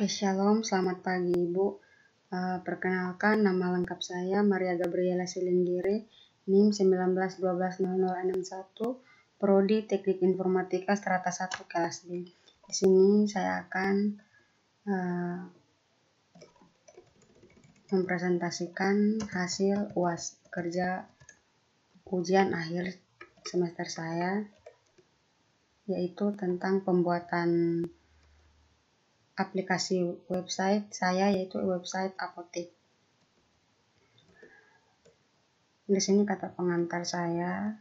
Oke, Shalom, selamat pagi Ibu. Perkenalkan, nama lengkap saya Maria Gabriela Silinggiri, NIM 19120061, Prodi Teknik Informatika Strata 1 kelas B. Di sini saya akan mempresentasikan hasil UAS kerja ujian akhir semester saya, yaitu tentang pembuatan aplikasi website saya, yaitu website apotik. Di sini kata pengantar saya.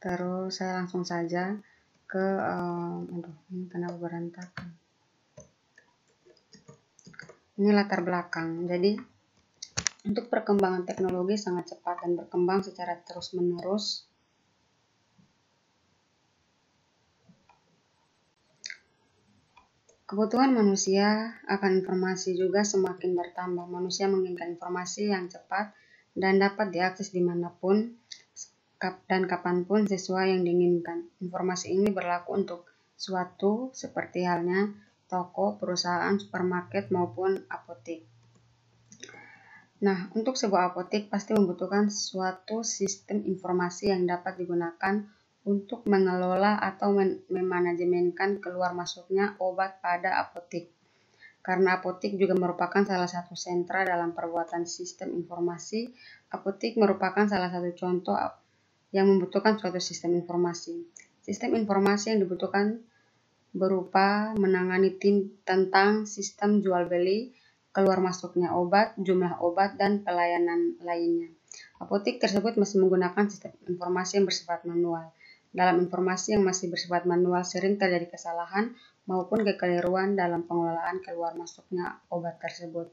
Terus saya langsung saja ke ini kenapa berantakan. Ini latar belakang. Jadi untuk perkembangan teknologi sangat cepat dan berkembang secara terus-menerus. Kebutuhan manusia akan informasi juga semakin bertambah. Manusia menginginkan informasi yang cepat dan dapat diakses dimanapun dan kapanpun sesuai yang diinginkan. Informasi ini berlaku untuk suatu seperti halnya toko, perusahaan, supermarket, maupun apotek. Nah, untuk sebuah apotek pasti membutuhkan suatu sistem informasi yang dapat digunakan untuk mengelola atau memanajemenkan keluar masuknya obat pada apotek. Karena apotek juga merupakan salah satu sentra dalam perbuatan sistem informasi, apotek merupakan salah satu contoh yang membutuhkan suatu sistem informasi. Sistem informasi yang dibutuhkan berupa menangani tentang sistem jual beli, keluar masuknya obat, jumlah obat, dan pelayanan lainnya. Apotek tersebut masih menggunakan sistem informasi yang bersifat manual. Dalam informasi yang masih bersifat manual sering terjadi kesalahan maupun kekeliruan dalam pengelolaan keluar masuknya obat tersebut.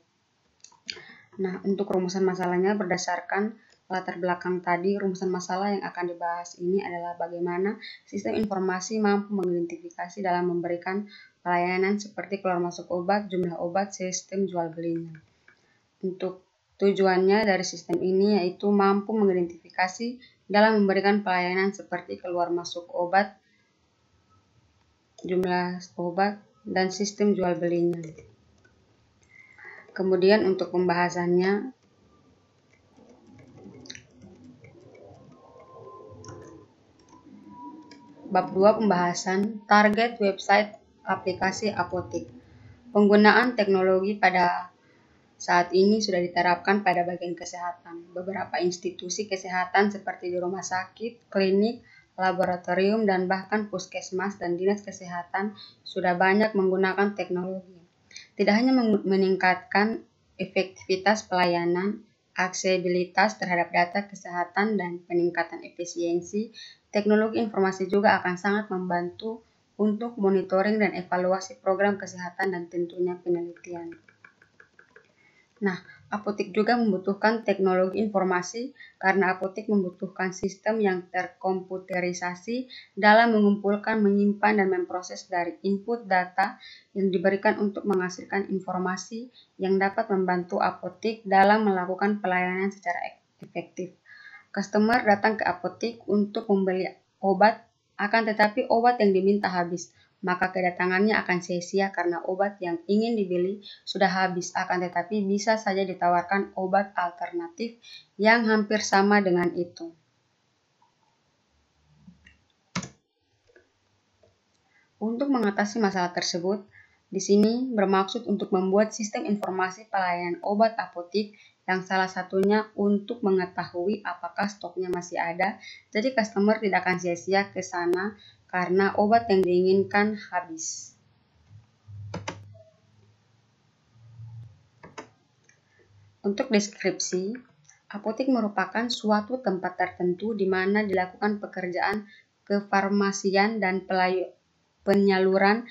Nah, untuk rumusan masalahnya berdasarkan latar belakang tadi, rumusan masalah yang akan dibahas ini adalah bagaimana sistem informasi mampu mengidentifikasi dalam memberikan pelayanan seperti keluar masuk obat, jumlah obat, sistem jual belinya. Untuk tujuannya dari sistem ini yaitu mampu mengidentifikasi dalam memberikan pelayanan seperti keluar masuk obat, jumlah obat, dan sistem jual belinya. Kemudian untuk pembahasannya, Bab 2 pembahasan target website aplikasi apotek. Penggunaan teknologi pada saat ini sudah diterapkan pada bagian kesehatan. Beberapa institusi kesehatan seperti di rumah sakit, klinik, laboratorium, dan bahkan puskesmas dan dinas kesehatan sudah banyak menggunakan teknologi. Tidak hanya meningkatkan efektivitas pelayanan, aksesibilitas terhadap data kesehatan, dan peningkatan efisiensi, teknologi informasi juga akan sangat membantu untuk monitoring dan evaluasi program kesehatan dan tentunya penelitian. Nah, apotek juga membutuhkan teknologi informasi karena apotek membutuhkan sistem yang terkomputerisasi dalam mengumpulkan, menyimpan, dan memproses dari input data yang diberikan untuk menghasilkan informasi yang dapat membantu apotek dalam melakukan pelayanan secara efektif. Customer datang ke apotek untuk membeli obat, akan tetapi obat yang diminta habis. Maka kedatangannya akan sia-sia karena obat yang ingin dibeli sudah habis, akan tetapi bisa saja ditawarkan obat alternatif yang hampir sama dengan itu. Untuk mengatasi masalah tersebut, di sini bermaksud untuk membuat sistem informasi pelayanan obat apotek yang salah satunya untuk mengetahui apakah stoknya masih ada, jadi customer tidak akan sia-sia ke sana karena obat yang diinginkan habis. Untuk deskripsi, apotek merupakan suatu tempat tertentu di mana dilakukan pekerjaan kefarmasian dan penyaluran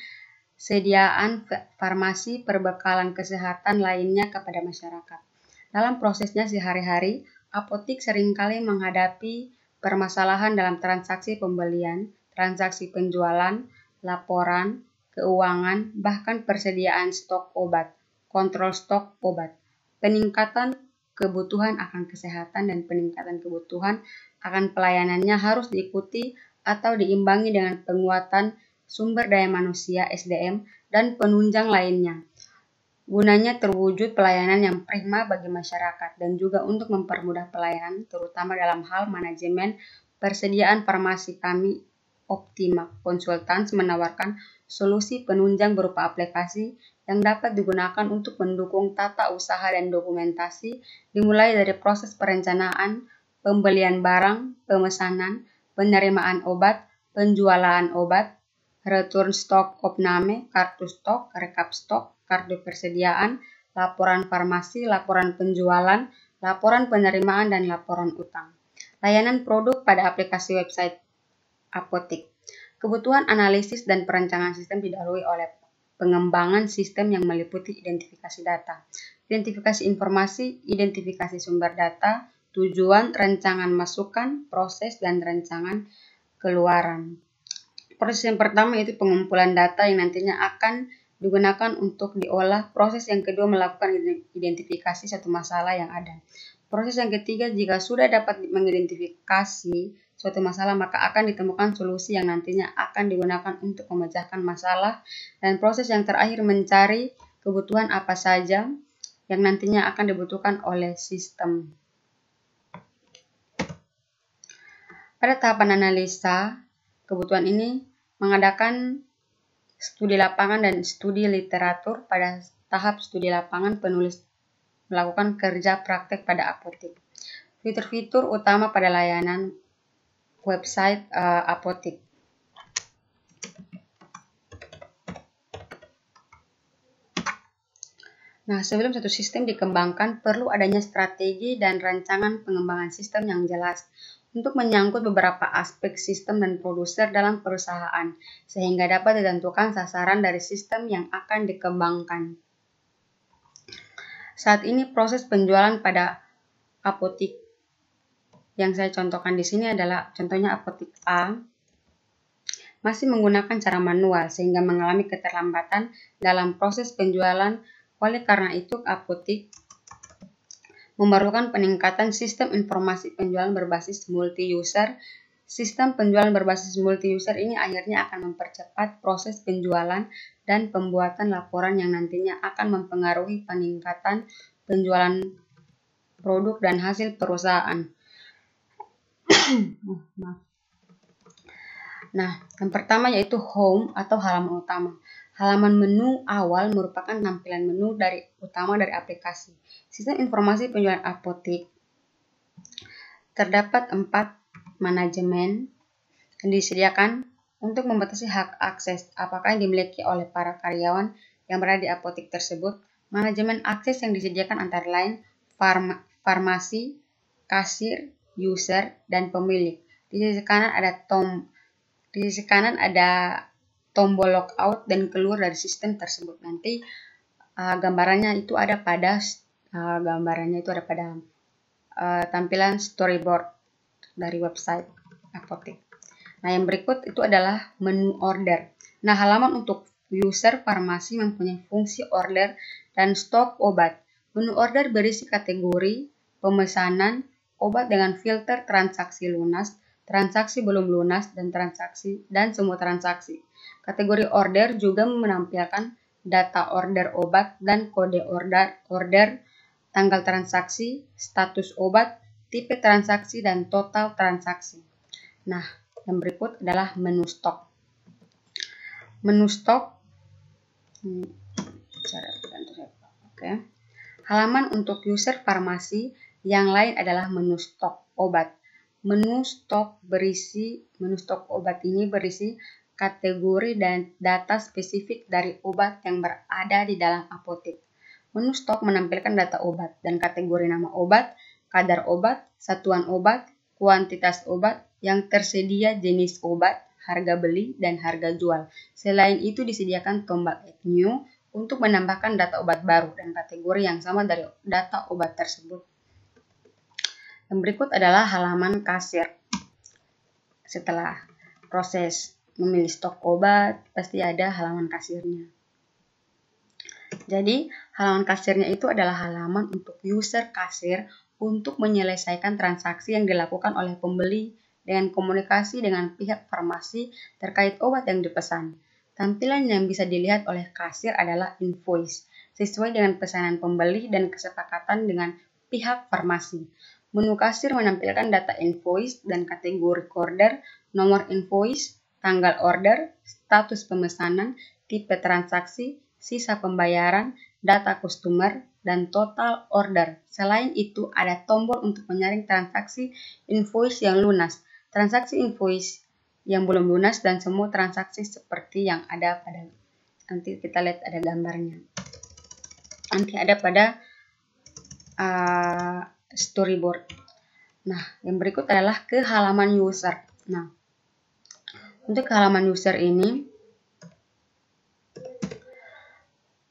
sediaan farmasi perbekalan kesehatan lainnya kepada masyarakat. Dalam prosesnya sehari-hari, apotek seringkali menghadapi permasalahan dalam transaksi pembelian, transaksi penjualan, laporan, keuangan, bahkan persediaan stok obat, kontrol stok obat. Peningkatan kebutuhan akan kesehatan dan peningkatan kebutuhan akan pelayanannya harus diikuti atau diimbangi dengan penguatan sumber daya manusia (SDM) dan penunjang lainnya. Gunanya terwujud pelayanan yang prima bagi masyarakat dan juga untuk mempermudah pelayanan, terutama dalam hal manajemen persediaan farmasi. Kami Optima Consultants menawarkan solusi penunjang berupa aplikasi yang dapat digunakan untuk mendukung tata usaha dan dokumentasi, dimulai dari proses perencanaan, pembelian barang, pemesanan, penerimaan obat, penjualan obat, return stok opname, kartu stok, rekap stok, kartu persediaan, laporan farmasi, laporan penjualan, laporan penerimaan, dan laporan utang. Layanan produk pada aplikasi website apotik. Kebutuhan analisis dan perancangan sistem didahului oleh pengembangan sistem yang meliputi identifikasi data, identifikasi informasi, identifikasi sumber data, tujuan, rancangan masukan, proses, dan rancangan keluaran. Proses yang pertama yaitu pengumpulan data yang nantinya akan digunakan untuk diolah. Proses yang kedua melakukan identifikasi satu masalah yang ada. Proses yang ketiga, jika sudah dapat mengidentifikasi suatu masalah, maka akan ditemukan solusi yang nantinya akan digunakan untuk memecahkan masalah. Dan proses yang terakhir mencari kebutuhan apa saja yang nantinya akan dibutuhkan oleh sistem. Pada tahapan analisa kebutuhan ini, mengadakan studi lapangan dan studi literatur. Pada tahap studi lapangan, penulis melakukan kerja praktek pada apotik. Fitur-fitur utama pada layanan website apotik. Nah, sebelum satu sistem dikembangkan, perlu adanya strategi dan rancangan pengembangan sistem yang jelas untuk menyangkut beberapa aspek sistem dan produser dalam perusahaan, sehingga dapat ditentukan sasaran dari sistem yang akan dikembangkan. Saat ini proses penjualan pada apotik yang saya contohkan di sini adalah contohnya apotik A masih menggunakan cara manual sehingga mengalami keterlambatan dalam proses penjualan. Oleh karena itu, apotik memerlukan peningkatan sistem informasi penjualan berbasis multi-user. Sistem penjualan berbasis multi-user ini akhirnya akan mempercepat proses penjualan dan pembuatan laporan yang nantinya akan mempengaruhi peningkatan penjualan produk dan hasil perusahaan. Nah, yang pertama yaitu home atau halaman utama. Halaman menu awal merupakan tampilan menu utama dari aplikasi. Sistem informasi penjualan apotik terdapat 4 manajemen yang disediakan untuk membatasi hak akses apakah yang dimiliki oleh para karyawan yang berada di apotik tersebut. Manajemen akses yang disediakan antara lain farmasi, kasir, user, dan pemilik. Di sisi kanan ada tombol logout dan keluar dari sistem tersebut. Nanti gambarannya itu ada pada tampilan storyboard dari website apotik. Nah, yang berikut itu adalah menu order. Nah, halaman untuk user farmasi mempunyai fungsi order dan stok obat. Menu order berisi kategori, pemesanan, obat dengan filter transaksi lunas, transaksi belum lunas, dan semua transaksi. Kategori order juga menampilkan data order obat dan kode order, tanggal transaksi, status obat, tipe transaksi, dan total transaksi. Nah, yang berikut adalah menu stok. Menu stok, halaman untuk user farmasi yang lain adalah menu stok obat. Menu stok obat ini berisi kategori dan data spesifik dari obat yang berada di dalam apotik. Menu stok menampilkan data obat dan kategori nama obat, kadar obat, satuan obat, kuantitas obat yang tersedia, jenis obat, harga beli, dan harga jual. Selain itu disediakan tombol Add New untuk menambahkan data obat baru dan kategori yang sama dari data obat tersebut. Yang berikut adalah halaman kasir. Setelah proses memilih stok obat, pasti ada halaman kasirnya. Jadi, halaman kasirnya itu adalah halaman untuk user kasir untuk menyelesaikan transaksi yang dilakukan oleh pembeli dengan komunikasi dengan pihak farmasi terkait obat yang dipesan. Tampilan yang bisa dilihat oleh kasir adalah invoice, sesuai dengan pesanan pembeli dan kesepakatan dengan pihak farmasi. Menu kasir menampilkan data invoice dan kategori order, nomor invoice, tanggal order, status pemesanan, tipe transaksi, sisa pembayaran, data customer, dan total order. Selain itu, ada tombol untuk menyaring transaksi invoice yang lunas, transaksi invoice yang belum lunas, dan semua transaksi seperti yang ada pada, nanti kita lihat ada gambarnya. Nanti ada pada storyboard. Nah, yang berikut adalah ke halaman user. Nah, untuk halaman user ini,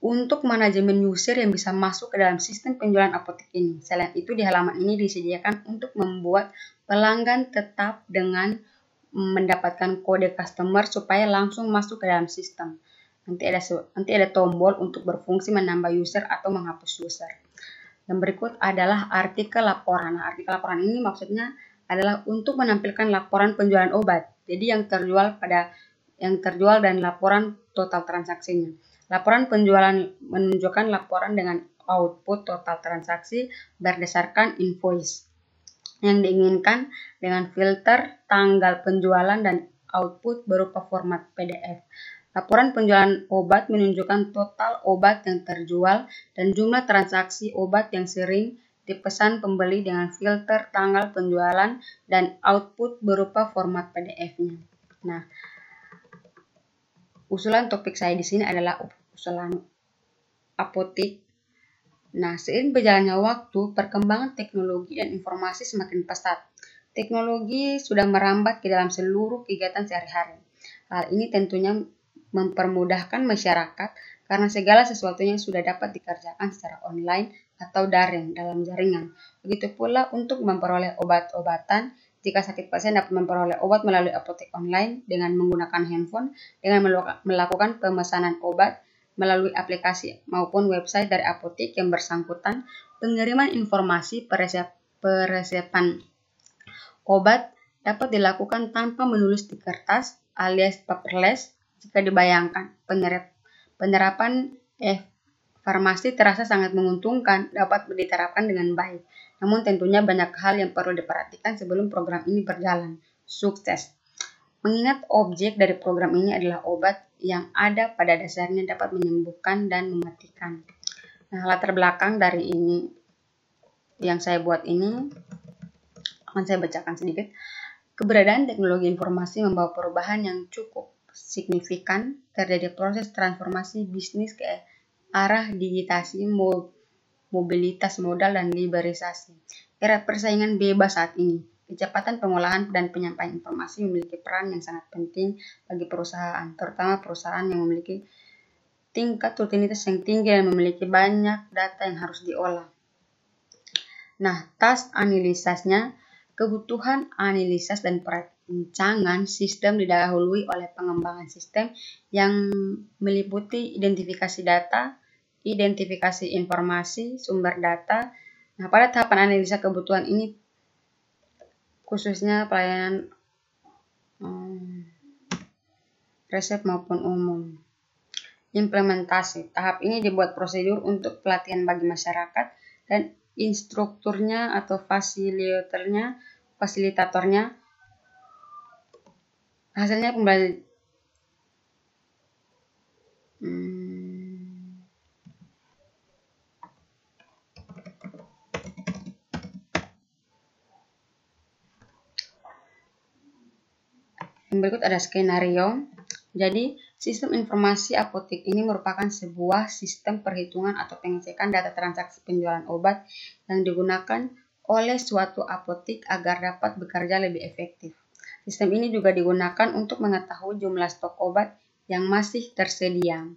untuk manajemen user yang bisa masuk ke dalam sistem penjualan apotek ini. Selain itu, di halaman ini disediakan untuk membuat pelanggan tetap dengan mendapatkan kode customer supaya langsung masuk ke dalam sistem. Nanti ada tombol untuk berfungsi menambah user atau menghapus user. Yang berikut adalah artikel laporan. Nah, artikel laporan ini maksudnya adalah untuk menampilkan laporan penjualan obat. Jadi yang terjual dan laporan total transaksinya. Laporan penjualan menunjukkan laporan dengan output total transaksi berdasarkan invoice yang diinginkan dengan filter tanggal penjualan dan output berupa format PDF. Laporan penjualan obat menunjukkan total obat yang terjual dan jumlah transaksi obat yang sering dipesan pembeli dengan filter tanggal penjualan dan output berupa format PDF-nya. Nah, usulan topik saya di sini adalah usulan apotik. Nah, seiring berjalannya waktu, perkembangan teknologi dan informasi semakin pesat. Teknologi sudah merambat ke dalam seluruh kegiatan sehari-hari. Hal ini tentunya mempermudahkan masyarakat karena segala sesuatunya sudah dapat dikerjakan secara online atau daring dalam jaringan. Begitu pula untuk memperoleh obat-obatan, jika sakit pasien dapat memperoleh obat melalui apotek online dengan menggunakan handphone, dengan melakukan pemesanan obat melalui aplikasi maupun website dari apotek yang bersangkutan, pengiriman informasi peresepan obat dapat dilakukan tanpa menulis di kertas alias paperless. Jika dibayangkan, penerapan farmasi terasa sangat menguntungkan, dapat diterapkan dengan baik. Namun tentunya banyak hal yang perlu diperhatikan sebelum program ini berjalan sukses. Mengingat objek dari program ini adalah obat yang ada pada dasarnya dapat menyembuhkan dan mematikan. Nah, latar belakang dari ini yang saya buat ini akan saya bacakan sedikit. Keberadaan teknologi informasi membawa perubahan yang cukup signifikan. Terjadi proses transformasi bisnis ke arah digitasi, mobilitas modal, dan liberalisasi. Era persaingan bebas saat ini. Kecepatan pengolahan dan penyampaian informasi memiliki peran yang sangat penting bagi perusahaan, terutama perusahaan yang memiliki tingkat rutinitas yang tinggi dan memiliki banyak data yang harus diolah. Nah, task analisisnya, kebutuhan analisis dan perancangan sistem didahului oleh pengembangan sistem yang meliputi identifikasi data, identifikasi informasi, sumber data. Nah, pada tahapan analisa kebutuhan ini, khususnya pelayanan resep maupun umum. Implementasi. Tahap ini dibuat prosedur untuk pelatihan bagi masyarakat dan instrukturnya atau fasilitatornya. Hasilnya pembelajaran. Yang berikut ada skenario. Jadi, sistem informasi apotek ini merupakan sebuah sistem perhitungan atau pengecekan data transaksi penjualan obat yang digunakan oleh suatu apotek agar dapat bekerja lebih efektif. Sistem ini juga digunakan untuk mengetahui jumlah stok obat yang masih tersedia.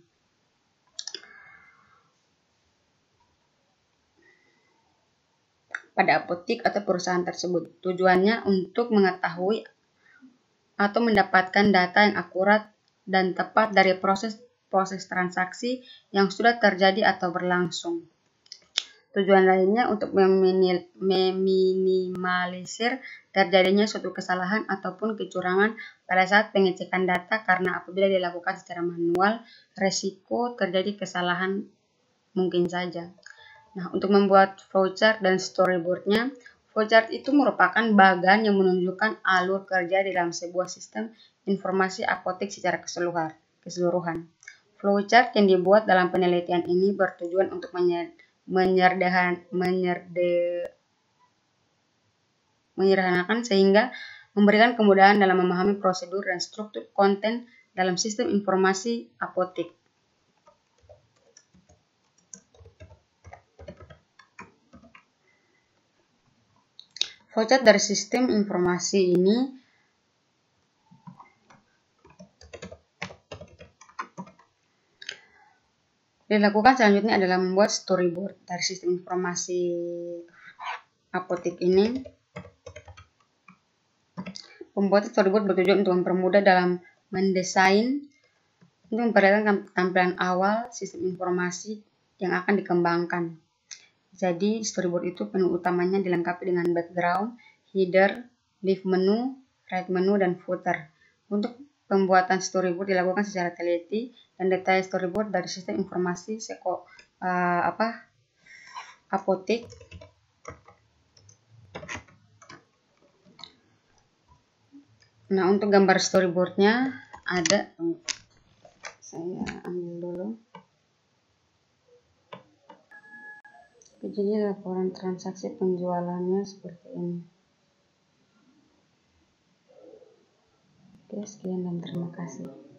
Pada apotek atau perusahaan tersebut. Tujuannya untuk mengetahui atau mendapatkan data yang akurat dan tepat dari proses transaksi yang sudah terjadi atau berlangsung. Tujuan lainnya untuk meminimalisir terjadinya suatu kesalahan ataupun kecurangan pada saat pengecekan data, karena apabila dilakukan secara manual, resiko terjadi kesalahan mungkin saja. Nah, untuk membuat flowchart dan storyboardnya, flowchart itu merupakan bagan yang menunjukkan alur kerja di dalam sebuah sistem informasi apotek secara keseluruhan. Flowchart yang dibuat dalam penelitian ini bertujuan untuk menyederhanakan sehingga memberikan kemudahan dalam memahami prosedur dan struktur konten dalam sistem informasi apotek. Flowchart dari sistem informasi ini dilakukan selanjutnya adalah membuat storyboard dari sistem informasi apotek ini. Pembuatan storyboard bertujuan untuk mempermudah dalam mendesain untuk memperlihatkan tampilan awal sistem informasi yang akan dikembangkan. Jadi storyboard itu menu utamanya dilengkapi dengan background, header, left menu, right menu, dan footer. Untuk pembuatan storyboard dilakukan secara teliti dan detail storyboard dari sistem informasi apotek Nah, untuk gambar storyboardnya ada, saya ambil dulu. Jadi laporan transaksi penjualannya seperti ini. Oke, sekian dan terima kasih.